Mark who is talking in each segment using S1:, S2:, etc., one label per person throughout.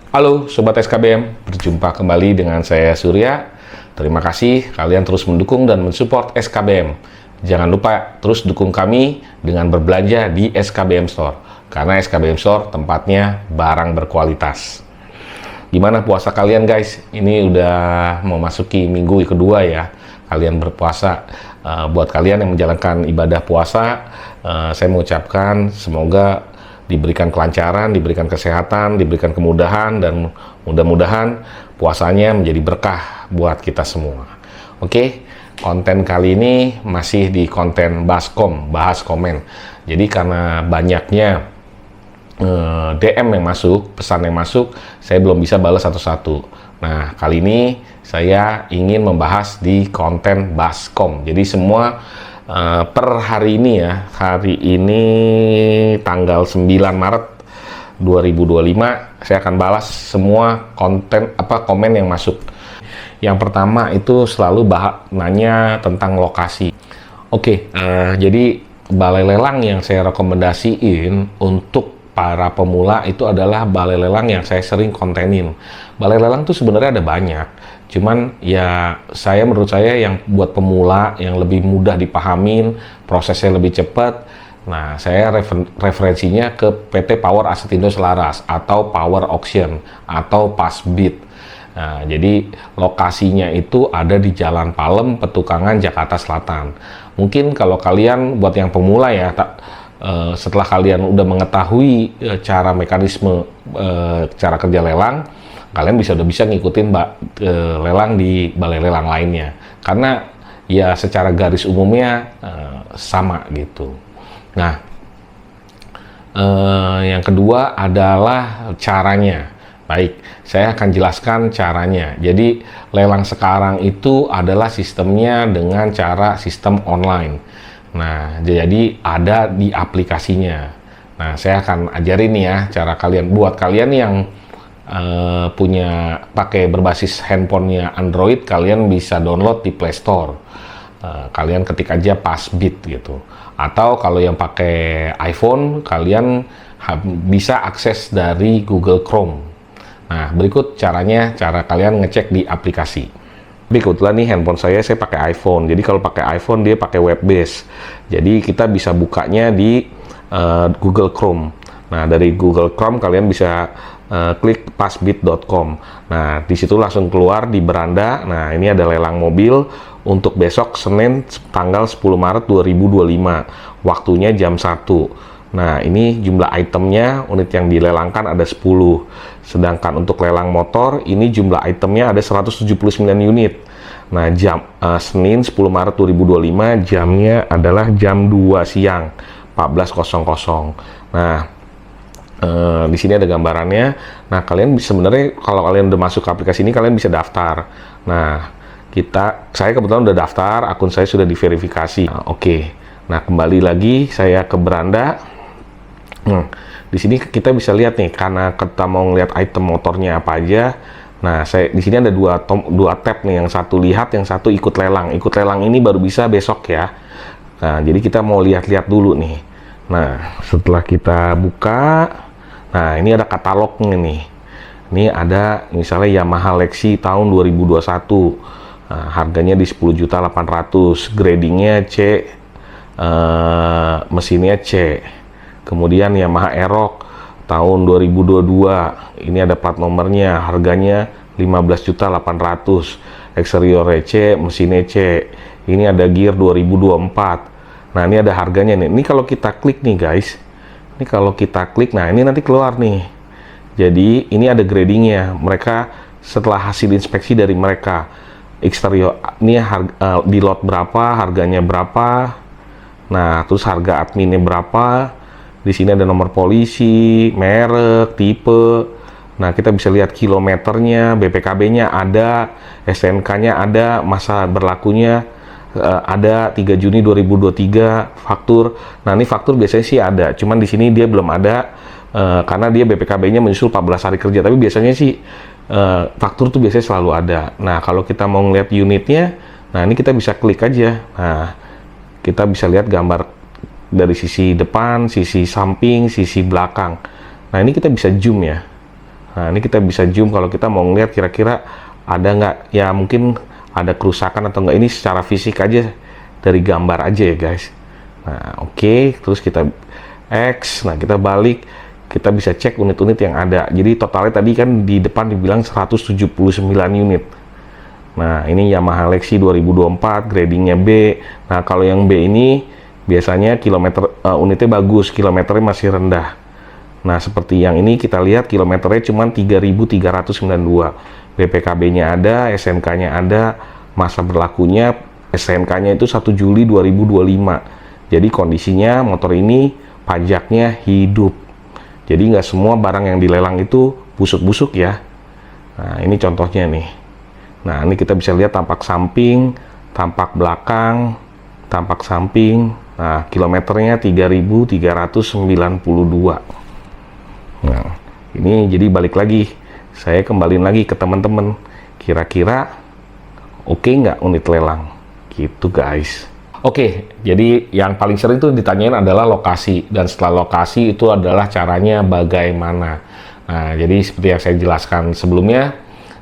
S1: Halo Sobat SKBM, berjumpa kembali dengan saya Surya. Terima kasih kalian terus mendukung dan mensupport SKBM. Jangan lupa terus dukung kami dengan berbelanja di SKBM Store. Karena SKBM Store tempatnya barang berkualitas. Gimana puasa kalian guys? Ini udah memasuki minggu kedua ya. Kalian berpuasa. Buat kalian yang menjalankan ibadah puasa, saya mengucapkan semoga diberikan kelancaran, diberikan kesehatan, diberikan kemudahan, dan mudah-mudahan puasanya menjadi berkah buat kita semua. Oke, konten kali ini masih di konten Baskom, bahas komen. Jadi karena banyaknya DM yang masuk, pesan yang masuk, saya belum bisa balas satu-satu. Nah, kali ini saya ingin membahas di konten Baskom. Jadi semua per hari ini ya, hari ini tanggal 9 Maret 2025, saya akan balas semua komen yang masuk. Yang pertama itu selalu nanya tentang lokasi. Oke, jadi balai lelang yang saya rekomendasiin untuk para pemula itu adalah balai lelang yang saya sering kontenin. Balai lelang tuh sebenarnya ada banyak. Cuman ya menurut saya yang buat pemula yang lebih mudah dipahamin, prosesnya lebih cepat. Nah, saya referensinya ke PT Power Asetindo Selaras atau Power Auction atau Pasbit. Nah, jadi lokasinya itu ada di Jalan Palem, Petukangan, Jakarta Selatan. Mungkin kalau kalian buat yang pemula ya, setelah kalian udah mengetahui cara mekanisme cara kerja lelang, kalian udah bisa ngikutin lelang di balai lelang lainnya, karena ya secara garis umumnya sama gitu. Nah, yang kedua adalah caranya. Baik, saya akan jelaskan caranya. Jadi lelang sekarang itu adalah sistemnya dengan cara sistem online. Nah, jadi ada di aplikasinya. Nah, saya akan ajarin nih ya cara kalian. Buat kalian yang pakai berbasis handphonenya Android, kalian bisa download di Play Store. Kalian ketik aja Pasbit gitu. Atau kalau yang pakai iPhone, kalian bisa akses dari Google Chrome. Nah, berikut caranya, cara kalian ngecek di aplikasi. Tapi kebetulan nih handphone saya pakai iPhone. Jadi kalau pakai iPhone dia pakai web base. Jadi kita bisa bukanya di Google Chrome. Nah, dari Google Chrome kalian bisa klik pasbit.com. Nah, di situ langsung keluar di beranda. Nah, ini ada lelang mobil untuk besok Senin tanggal 10 Maret 2025. Waktunya jam 1. Nah, ini jumlah itemnya, unit yang dilelangkan ada 10. Sedangkan untuk lelang motor, ini jumlah itemnya ada 179 unit. Nah, Senin 10 Maret 2025, jamnya adalah jam 2 siang, 14.00. Nah, di sini ada gambarannya. Nah, kalian sebenarnya kalau kalian udah masuk ke aplikasi ini, kalian bisa daftar. Nah, saya kebetulan udah daftar, akun saya sudah diverifikasi. Nah, oke. Nah, kembali lagi saya ke beranda. Di sini kita bisa lihat nih, karena kita mau ngeliat item motornya apa aja. Nah, di sini ada dua tab nih, yang satu lihat, yang satu ikut lelang. Ikut lelang ini baru bisa besok ya. Nah, jadi kita mau lihat-lihat dulu nih. Nah, setelah kita buka, nah ini ada katalognya nih. Ini ada misalnya Yamaha Lexi tahun 2021. Nah, harganya di 10.800.000, gradingnya C, mesinnya C. Kemudian Yamaha Aerox tahun 2022, ini ada plat nomornya, harganya 15.800.000, eksteriornya C, mesinnya C. Ini ada gear 2024. Nah, ini ada harganya nih. Ini kalau kita klik nih guys, ini kalau kita klik, nah ini nanti keluar nih. Jadi ini ada gradingnya. Mereka setelah hasil inspeksi dari mereka, eksterior ini di lot berapa, harganya berapa. Nah, terus harga adminnya berapa. Di sini ada nomor polisi, merek, tipe. Nah, kita bisa lihat kilometernya, BPKB-nya ada, STNK-nya ada, masa berlakunya ada 3 Juni 2023, faktur. Nah, ini faktur biasanya sih ada, cuman di sini dia belum ada karena dia BPKB-nya menyusul 14 hari kerja. Tapi biasanya sih faktur tuh biasanya selalu ada. Nah, kalau kita mau ngeliat unitnya, nah ini kita bisa klik aja. Nah, kita bisa lihat gambar dari sisi depan, sisi samping, sisi belakang. Nah, ini kita bisa zoom ya. Nah, ini kita bisa zoom kalau kita mau ngeliat kira-kira ada nggak, ya mungkin ada kerusakan atau nggak. Ini secara fisik aja, dari gambar aja ya guys. Nah, oke. Terus kita X, nah kita balik, kita bisa cek unit-unit yang ada. Jadi totalnya tadi kan di depan dibilang 179 unit. Nah, ini Yamaha Lexi 2024, gradingnya B. Nah, kalau yang B ini biasanya kilometer unitnya bagus, kilometernya masih rendah. Nah, seperti yang ini kita lihat kilometernya cuma 3.392. BPKB-nya ada, SNK-nya ada, masa berlakunya SNK-nya itu 1 Juli 2025. Jadi kondisinya motor ini pajaknya hidup. Jadi nggak semua barang yang dilelang itu busuk-busuk ya. Nah, ini contohnya nih. Nah, ini kita bisa lihat tampak samping, tampak belakang, tampak samping. Nah, kilometernya 3.392. Nah, ini jadi balik lagi, saya kembaliin lagi ke teman-teman, kira-kira oke nggak unit lelang, gitu guys. Oke, jadi yang paling sering tuh ditanyain adalah lokasi, dan setelah lokasi itu adalah caranya bagaimana. Nah, jadi seperti yang saya jelaskan sebelumnya,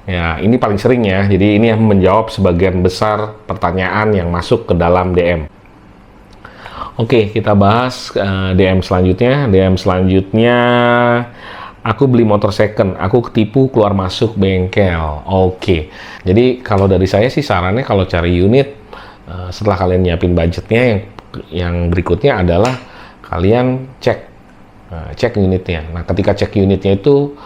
S1: ya ini paling sering ya, jadi ini yang menjawab sebagian besar pertanyaan yang masuk ke dalam DM. Oke, kita bahas DM selanjutnya. DM selanjutnya, aku beli motor second, aku ketipu keluar masuk bengkel. Oke, jadi kalau dari saya sih sarannya kalau cari unit, setelah kalian nyiapin budgetnya, yang berikutnya adalah kalian cek unitnya. Nah, ketika cek unitnya itu,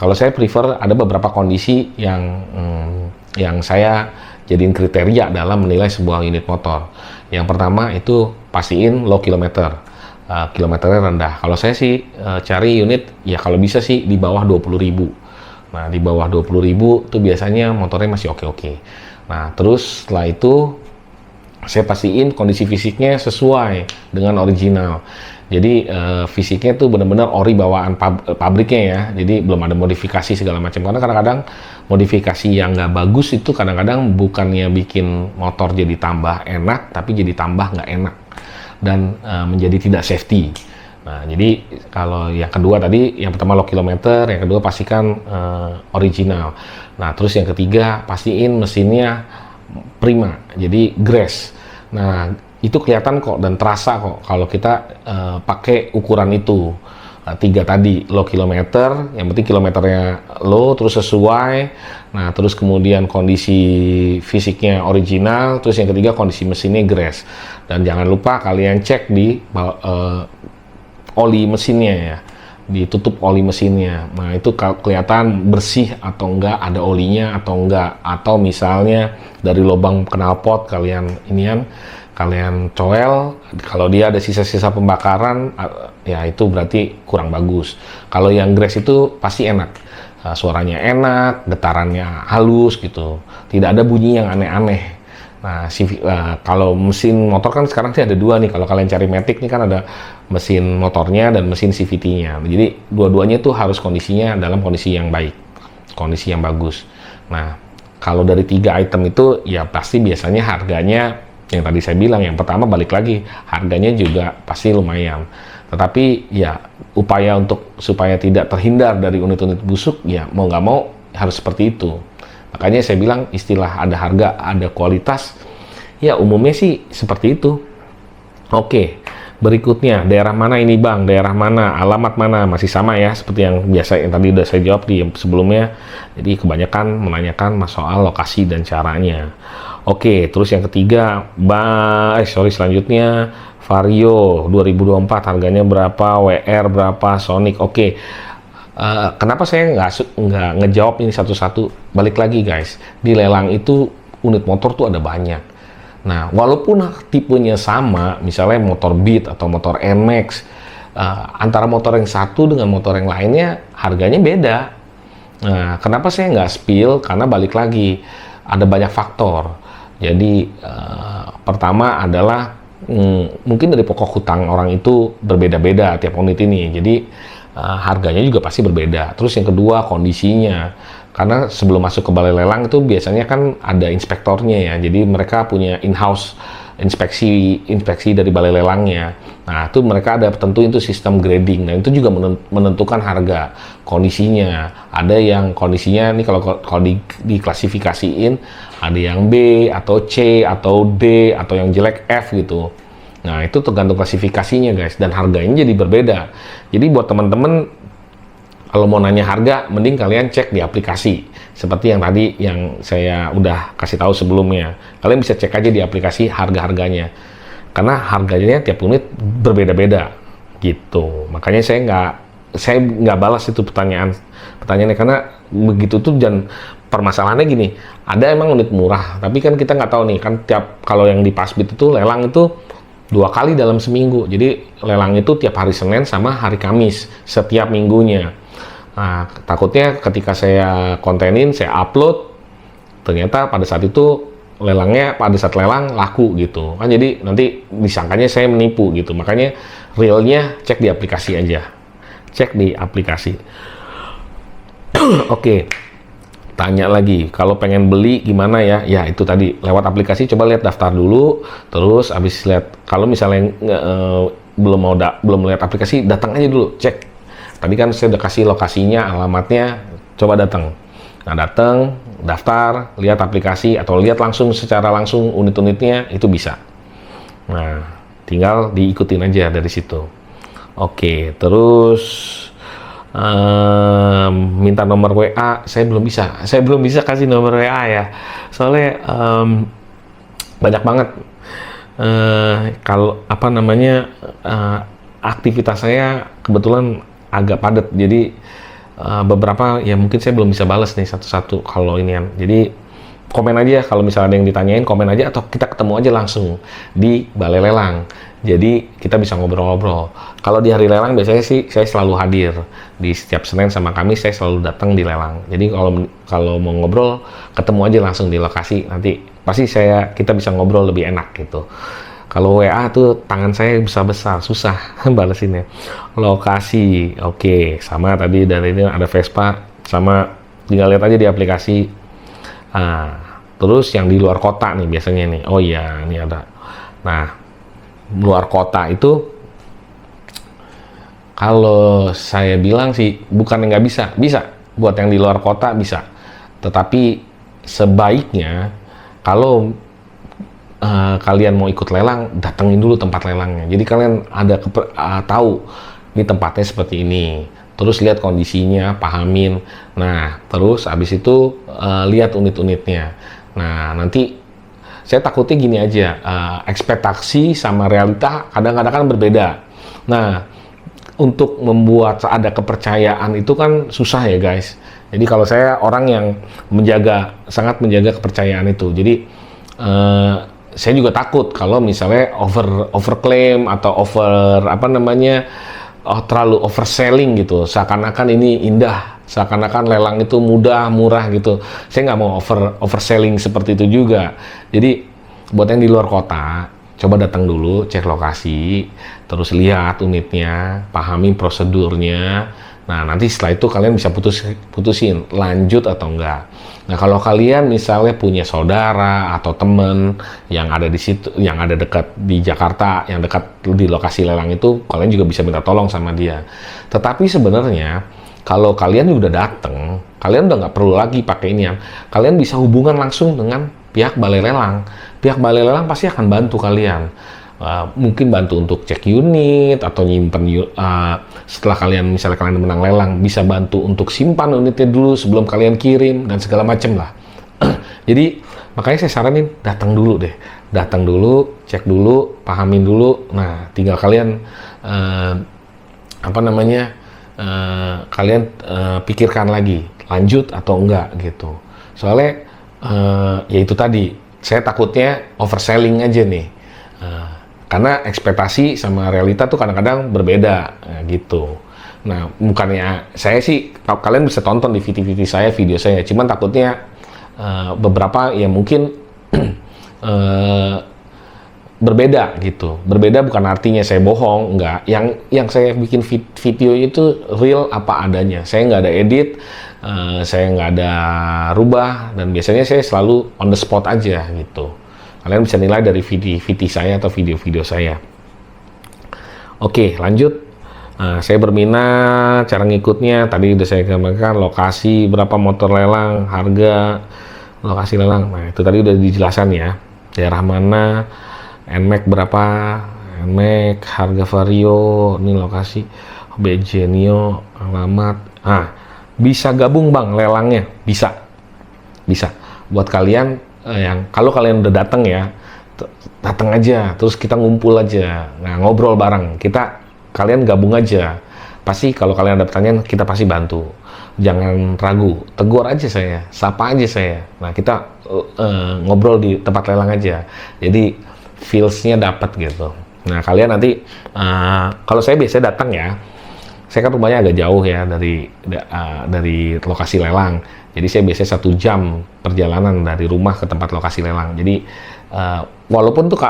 S1: kalau saya prefer ada beberapa kondisi yang saya jadiin kriteria dalam menilai sebuah unit motor. Yang pertama itu pastiin low kilometer, kilometernya rendah. Kalau saya sih cari unit ya kalau bisa sih di bawah 20.000. Nah, di bawah 20.000 tuh biasanya motornya masih oke-oke. Nah, terus setelah itu saya pastiin kondisi fisiknya sesuai dengan original. Jadi fisiknya tuh benar-benar ori bawaan pabriknya ya. Jadi belum ada modifikasi segala macam. Karena kadang-kadang modifikasi yang nggak bagus itu kadang-kadang bukannya bikin motor jadi tambah enak, tapi jadi tambah nggak enak dan menjadi tidak safety. Nah, jadi kalau yang kedua tadi, yang pertama low kilometer, yang kedua pastikan original. Nah, terus yang ketiga pastiin mesinnya prima, jadi grass. Nah, itu kelihatan kok dan terasa kok kalau kita pakai ukuran itu. Tiga tadi, low kilometer, yang penting kilometernya low, terus sesuai. Nah, terus kemudian kondisi fisiknya original, terus yang ketiga kondisi mesinnya grass. Dan jangan lupa kalian cek di oli mesinnya ya, ditutup oli mesinnya. Nah, itu kelihatan bersih atau enggak, ada olinya atau enggak, atau misalnya dari lubang knalpot kalian coel, kalau dia ada sisa-sisa pembakaran, ya itu berarti kurang bagus. Kalau yang grass itu pasti enak, suaranya enak, getarannya halus gitu, tidak ada bunyi yang aneh-aneh. Nah, kalau mesin motor kan sekarang sih ada dua nih, kalau kalian cari Matic nih kan ada mesin motornya dan mesin CVT-nya. Jadi dua-duanya tuh harus kondisinya dalam kondisi yang baik, kondisi yang bagus. Nah, kalau dari tiga item itu ya pasti biasanya harganya, yang tadi saya bilang, yang pertama balik lagi, harganya juga pasti lumayan. Tetapi ya upaya supaya tidak terhindar dari unit-unit busuk, ya mau nggak mau harus seperti itu. Makanya saya bilang istilah ada harga, ada kualitas, ya umumnya sih seperti itu. Oke, berikutnya, daerah mana ini Bang? Daerah mana? Alamat mana? Masih sama ya, seperti yang biasa yang tadi udah saya jawab di sebelumnya. Jadi kebanyakan menanyakan soal lokasi dan caranya. Oke, terus yang ketiga, selanjutnya Vario 2024, harganya berapa, WR berapa, Sonic. Oke, kenapa saya nggak ngejawab ini satu-satu? Balik lagi guys, di lelang itu unit motor tuh ada banyak. Nah, walaupun tipenya sama, misalnya motor Beat atau motor NMAX, antara motor yang satu dengan motor yang lainnya harganya beda. Nah, kenapa saya nggak spill? Karena balik lagi, ada banyak faktor. Jadi pertama adalah mungkin dari pokok hutang orang itu berbeda-beda tiap unit ini. Jadi harganya juga pasti berbeda. Terus yang kedua kondisinya. Karena sebelum masuk ke balai lelang itu biasanya kan ada inspektornya ya. Jadi mereka punya in-house inspeksi dari balai lelangnya. Nah, itu mereka ada tentu itu sistem grading. Nah, itu juga menentukan harga kondisinya. Ada yang kondisinya ini kalau diklasifikasiin ada yang B atau C atau D atau yang jelek F gitu. Nah, itu tergantung klasifikasinya guys, dan harganya jadi berbeda. Jadi buat teman-teman kalau mau nanya harga, mending kalian cek di aplikasi. Seperti yang tadi yang saya udah kasih tahu sebelumnya. Kalian bisa cek aja di aplikasi harga-harganya. Karena harganya tiap unit berbeda-beda gitu. Makanya saya nggak balas itu pertanyaannya, karena begitu tuh. Dan permasalahannya gini, ada emang unit murah, tapi kan kita nggak tahu nih, kan kalau yang di Pasbit itu lelang itu 2 kali dalam seminggu. Jadi lelang itu tiap hari Senin sama hari Kamis setiap minggunya. Nah, takutnya ketika saya kontenin, saya upload, ternyata pada saat itu pada saat lelang laku gitu kan, jadi nanti disangkanya saya menipu gitu. Makanya realnya cek di aplikasi aja, cek di aplikasi. Oke, tanya lagi, kalau pengen beli gimana ya? Ya itu tadi, lewat aplikasi coba lihat daftar dulu, terus habis lihat, kalau misalnya belum lihat aplikasi, datang aja dulu cek. Tadi kan saya udah kasih lokasinya, alamatnya, coba datang. Nah, datang, daftar, lihat aplikasi, atau lihat secara langsung unit-unitnya, itu bisa. Nah, tinggal diikutin aja dari situ. Oke, terus minta nomor WA, saya belum bisa kasih nomor WA ya. Soalnya banyak banget kalau aktivitas saya kebetulan agak padat, jadi beberapa ya mungkin saya belum bisa balas nih satu-satu kalau ini kan. Jadi komen aja kalau misalnya ada yang ditanyain, komen aja, atau kita ketemu aja langsung di balai lelang. Jadi kita bisa ngobrol-ngobrol. Kalau di hari lelang biasanya sih saya selalu hadir di setiap Senin sama Kamis, saya selalu datang di lelang. Jadi kalau mau ngobrol, ketemu aja langsung di lokasi, nanti pasti kita bisa ngobrol lebih enak gitu. Kalau WA tuh tangan saya besar-besar, susah balesinnya. Lokasi, oke, sama tadi dari ini ada Vespa, sama tinggal lihat aja di aplikasi. Terus yang di luar kota nih biasanya nih, oh iya, ini ada. Nah, luar kota itu kalau saya bilang sih bukan nggak bisa buat yang di luar kota bisa, tetapi sebaiknya kalau kalian mau ikut lelang, datengin dulu tempat lelangnya. Jadi kalian ada tahu ini tempatnya seperti ini. Terus lihat kondisinya, pahamin. Nah, terus abis itu lihat unit-unitnya. Nah, nanti saya takutnya gini aja, ekspektasi sama realita kadang-kadang kan berbeda. Nah, untuk membuat ada kepercayaan itu kan susah ya guys. Jadi kalau saya orang yang sangat menjaga kepercayaan itu. Jadi saya juga takut kalau misalnya overclaim atau terlalu overselling gitu, seakan-akan ini indah, seakan-akan lelang itu mudah, murah gitu. Saya nggak mau overselling seperti itu juga. Jadi buat yang di luar kota, coba datang dulu, cek lokasi, terus lihat unitnya, pahami prosedurnya. Nah, nanti setelah itu kalian bisa putusin lanjut atau enggak. Nah, kalau kalian misalnya punya saudara atau temen yang ada di situ, yang ada dekat di Jakarta, yang dekat di lokasi lelang itu, kalian juga bisa minta tolong sama dia. Tetapi sebenarnya kalau kalian udah datang, kalian udah nggak perlu lagi pakai ini. Kalian bisa hubungan langsung dengan pihak balai lelang. Pihak balai lelang pasti akan bantu kalian. Mungkin bantu untuk cek unit atau nyimpen setelah misalnya kalian menang lelang, bisa bantu untuk simpan unitnya dulu sebelum kalian kirim dan segala macam lah. Jadi makanya saya saranin datang dulu, cek dulu, pahamin dulu. Nah, tinggal kalian pikirkan lagi lanjut atau enggak gitu. Soalnya ya itu tadi, saya takutnya overselling aja nih. Karena ekspektasi sama realita tuh kadang-kadang berbeda gitu. Nah, bukannya saya sih, kalian bisa tonton di video saya, cuman takutnya beberapa ya mungkin berbeda gitu. Berbeda bukan artinya saya bohong, enggak. Yang saya bikin video itu real apa adanya. Saya nggak ada edit, saya nggak ada rubah, dan biasanya saya selalu on the spot aja gitu. Kalian bisa nilai dari VT saya atau video-video saya. Oke, lanjut. Saya berminat, cara ngikutnya tadi udah saya gambarkan, lokasi berapa motor lelang, harga, lokasi lelang. Nah, itu tadi udah dijelaskan ya. Daerah mana, NMAX berapa, NMAX, harga Vario, ini lokasi, BJ Nio, alamat. Bisa gabung Bang lelangnya, bisa. Buat kalian yang kalau kalian udah datang ya, datang aja, terus kita ngumpul aja, ngobrol bareng. Kalian gabung aja. Pasti kalau kalian ada pertanyaan, kita pasti bantu. Jangan ragu, tegur aja saya, sapa aja saya. Nah, kita ngobrol di tempat lelang aja. Jadi feels-nya dapat gitu. Nah, kalian nanti kalau saya biasanya datang ya, saya kan rumahnya agak jauh ya dari lokasi lelang. Jadi saya biasanya 1 jam perjalanan dari rumah ke tempat lokasi lelang. Jadi walaupun tuh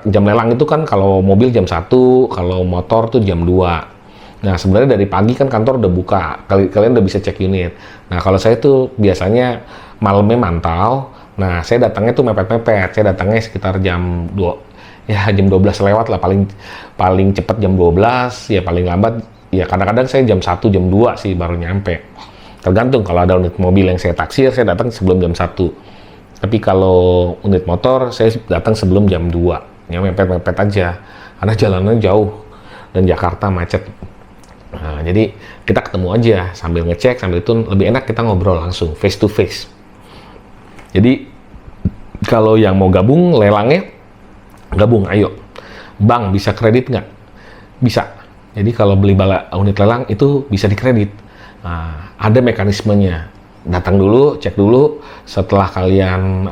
S1: jam lelang itu kan kalau mobil jam 1, kalau motor tuh jam 2. Nah, sebenarnya dari pagi kan kantor udah buka, kalian udah bisa cek unit. Nah, kalau saya tuh biasanya malamnya mantau. Nah, saya datangnya tuh mepet-mepet. Saya datangnya sekitar jam 12 lewat lah, paling cepat jam 12, ya paling lambat ya kadang-kadang saya jam 1, jam 2 sih baru nyampe. Tergantung, kalau ada unit mobil yang saya taksir, saya datang sebelum jam 1. Tapi kalau unit motor, saya datang sebelum jam 2. Ya mepet-mepet aja, karena jalannya jauh dan Jakarta macet. Nah, jadi kita ketemu aja sambil ngecek, sambil itu lebih enak kita ngobrol langsung face to face. Jadi kalau yang mau gabung lelangnya, gabung ayo. Bang, bisa kredit nggak? Bisa. Jadi kalau beli unit lelang itu bisa dikredit. Nah, ada mekanismenya. Datang dulu, cek dulu. Setelah kalian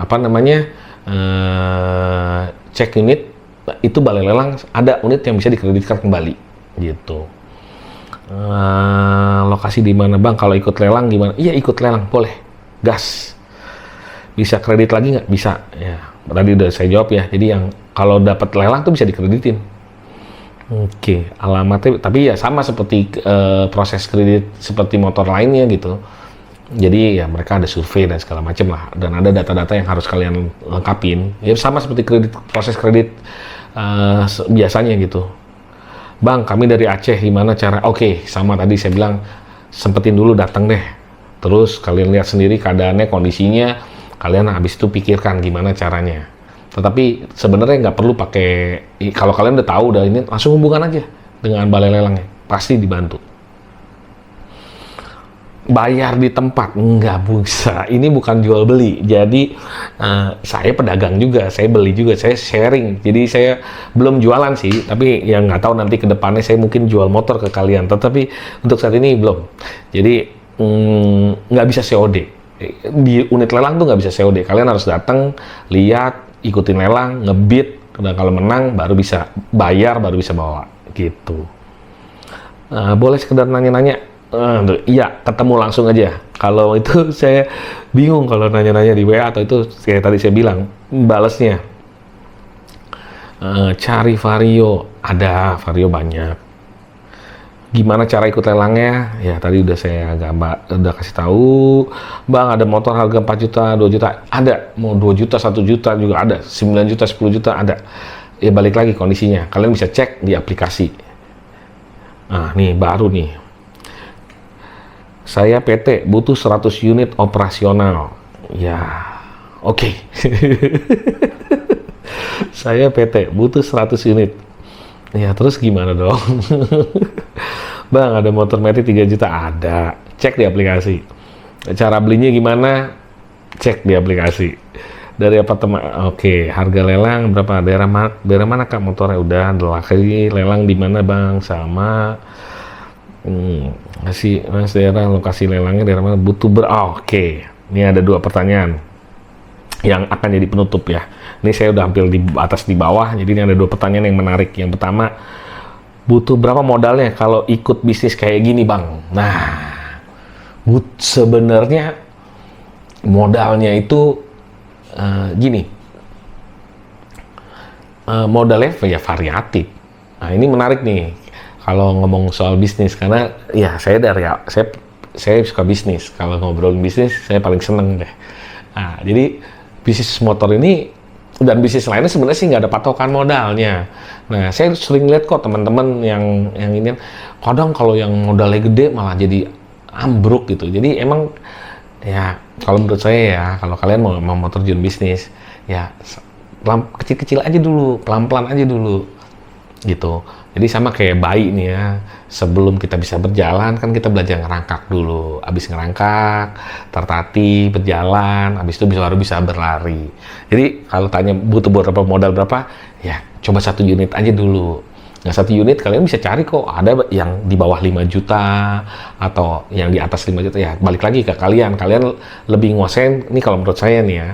S1: cek unit, itu balai lelang ada unit yang bisa dikreditkan kembali, gitu. Lokasi di mana Bang? Kalau ikut lelang gimana? Iya, ikut lelang boleh, gas. Bisa kredit lagi nggak? Bisa. Ya, tadi udah saya jawab ya. Jadi yang kalau dapat lelang tuh bisa dikreditin. Oke, alamatnya, tapi ya sama seperti proses kredit seperti motor lainnya gitu. Jadi ya mereka ada survei dan segala macam lah, dan ada data-data yang harus kalian lengkapin. Ya sama seperti proses kredit biasanya gitu. Bang, kami dari Aceh, gimana cara? Oke, sama tadi saya bilang, sempetin dulu datang deh. Terus kalian lihat sendiri keadaannya, kondisinya, kalian habis itu pikirkan gimana caranya. Tetapi sebenarnya nggak perlu pakai, kalau kalian udah tahu udah ini, langsung hubungan aja dengan balai lelangnya, pasti dibantu. Bayar di tempat nggak bisa, ini bukan jual beli. Jadi saya pedagang juga, saya beli juga, saya sharing. Jadi saya belum jualan sih, tapi yang nggak tahu nanti ke depannya saya mungkin jual motor ke kalian. Tetapi untuk saat ini belum. Jadi nggak bisa COD. Di unit lelang tuh nggak bisa COD. Kalian harus datang, lihat, ikutin lelang, ngebid, dan kalau menang baru bisa bayar, baru bisa bawa gitu. Boleh sekedar nanya-nanya? Iya, ketemu langsung aja. Kalau itu saya bingung kalau nanya-nanya di WA atau itu kayak tadi saya bilang balesnya. Cari Vario, ada Vario banyak. Gimana cara ikut lelangnya? Ya tadi udah saya udah kasih tahu. Bang, ada motor harga 4 juta, 2 juta, ada. Mau 2 juta, 1 juta juga ada. 9 juta, 10 juta ada. Ya balik lagi kondisinya. Kalian bisa cek di aplikasi. Nah, nih baru nih. Saya PT butuh 100 unit operasional. Ya, oke. Saya PT butuh 100 unit. Ya, terus gimana dong? Bang, ada motor Matic 3 juta? Ada. Cek di aplikasi. Cara belinya gimana? Cek di aplikasi. Dari apartemen. Oke, harga lelang berapa? Daerah mana Kak motornya? Udah, lokasi lelang di mana Bang? Sama. Masih Mas, daerah lokasi lelangnya daerah mana? Butuh Oke. Ini ada 2 pertanyaan yang akan jadi penutup ya. Ini saya udah hampir di atas di bawah, jadi ini ada 2 pertanyaan yang menarik. Yang pertama, butuh berapa modalnya kalau ikut bisnis kayak gini Bang? Nah, sebenarnya modalnya itu gini, modalnya ya variatif. Nah, ini menarik nih kalau ngomong soal bisnis, karena ya saya suka bisnis. Kalau ngobrolin bisnis saya paling seneng deh. Nah, jadi bisnis motor ini Dan bisnis lainnya sebenarnya sih nggak ada patokan modalnya. Nah, saya sering lihat kok teman-teman yang ini, kadang kalau yang modalnya gede malah jadi ambruk gitu. Jadi emang ya kalau menurut saya ya, kalau kalian mau terjun bisnis, ya kecil-kecil aja dulu, pelan-pelan aja dulu gitu. Jadi sama kayak bayi nih ya, sebelum kita bisa berjalan kan kita belajar ngerangkak dulu. Habis ngerangkak, tertatih, berjalan, habis itu baru bisa berlari. Jadi kalau tanya butuh berapa modal berapa, ya coba 1 unit aja dulu. Nah, 1 unit kalian bisa cari kok, ada yang di bawah 5 juta atau yang di atas 5 juta. Ya balik lagi ke kalian lebih nguasain, ini kalau menurut saya nih ya,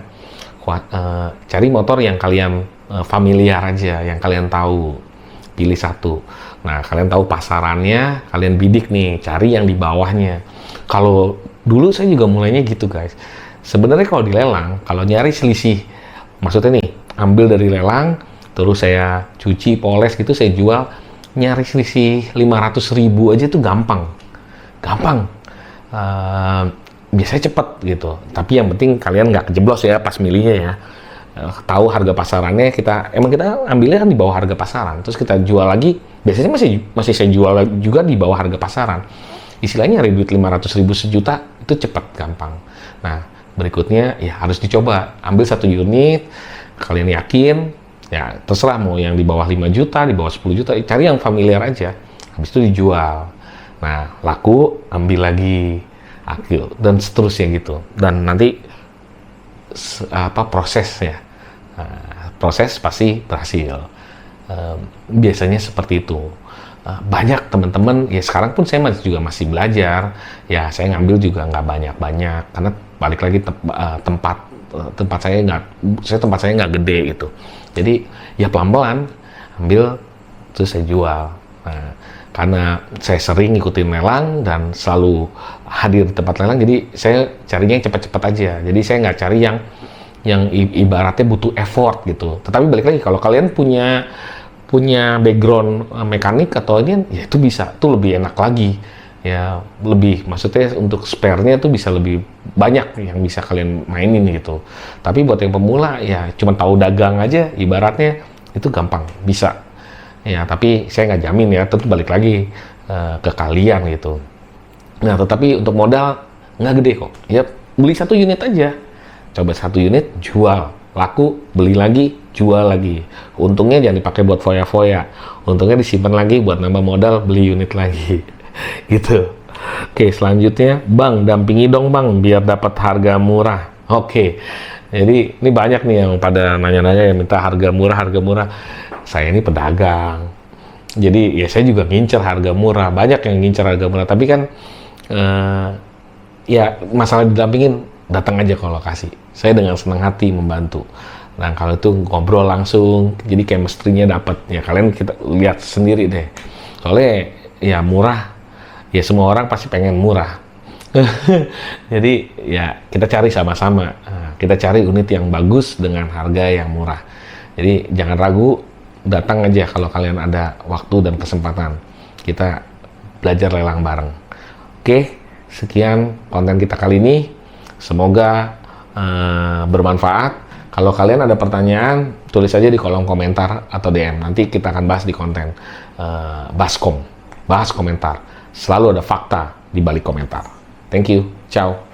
S1: cari motor yang kalian familiar aja, yang kalian tahu. Pilih satu. Nah, kalian tahu pasarannya, kalian bidik nih, cari yang di bawahnya. Kalau dulu saya juga mulainya gitu, guys. Sebenarnya kalau di lelang, kalau nyari selisih, maksudnya nih, ambil dari lelang, terus saya cuci, poles gitu, saya jual, nyari selisih 500.000 aja tuh gampang. Gampang. Biasanya cepet gitu. Tapi yang penting kalian nggak kejeblos ya pas milihnya ya. Tahu harga pasarannya, kita ambilnya kan di bawah harga pasaran, terus kita jual lagi, biasanya masih saya jual juga di bawah harga pasaran. Istilahnya nyari duit 500.000 sejuta itu cepat, gampang. Nah, berikutnya ya harus dicoba, ambil 1 unit, kalian yakin, ya terserah mau yang di bawah 5 juta, di bawah 10 juta, cari yang familiar aja, habis itu dijual. Nah, laku, ambil lagi, akil, dan seterusnya gitu. Dan nanti prosesnya, proses pasti berhasil. Biasanya seperti itu. Banyak teman-teman ya, sekarang pun saya juga masih belajar ya, saya ngambil juga nggak banyak-banyak karena balik lagi tempat saya nggak gede gitu, jadi ya pelan-pelan ambil terus saya jual. Nah, karena saya sering ngikutin lelang dan selalu hadir di tempat lelang, jadi saya carinya yang cepat-cepat aja. Jadi saya nggak cari yang ibaratnya butuh effort gitu. Tetapi balik lagi, kalau kalian punya background mekanik atau ini, ya itu bisa, tuh lebih enak lagi. Ya lebih, maksudnya untuk spare-nya tuh bisa lebih banyak yang bisa kalian mainin gitu. Tapi buat yang pemula ya cuma tahu dagang aja, ibaratnya itu gampang, bisa. Ya, tapi saya nggak jamin ya, tentu balik lagi ke kalian gitu. Nah, tetapi untuk modal nggak gede kok. Ya, beli 1 unit aja. Coba 1 unit, jual. Laku, beli lagi, jual lagi. Untungnya jangan dipakai buat foya-foya. Untungnya disimpan lagi buat nambah modal, beli unit lagi. Gitu. Oke, selanjutnya, Bang, dampingi dong Bang, biar dapat harga murah. Oke. Jadi, ini banyak nih yang pada nanya-nanya yang minta harga murah. Saya ini pedagang, jadi ya saya juga ngincer harga murah. Banyak yang ngincer harga murah, tapi kan ya masalah didampingin, datang aja ke lokasi. Saya dengan senang hati membantu. Nah, kalau itu ngobrol langsung, jadi chemistry-nya dapat. Ya kalian kita lihat sendiri deh. Soalnya ya murah, ya semua orang pasti pengen murah. Jadi ya kita cari sama-sama. Nah, kita cari unit yang bagus dengan harga yang murah. Jadi jangan ragu, datang aja kalau kalian ada waktu dan kesempatan. Kita belajar lelang bareng. Oke, sekian konten kita kali ini. Semoga bermanfaat. Kalau kalian ada pertanyaan, tulis aja di kolom komentar atau DM. Nanti kita akan bahas di konten bahas komentar. Selalu ada fakta di balik komentar. Thank you. Ciao.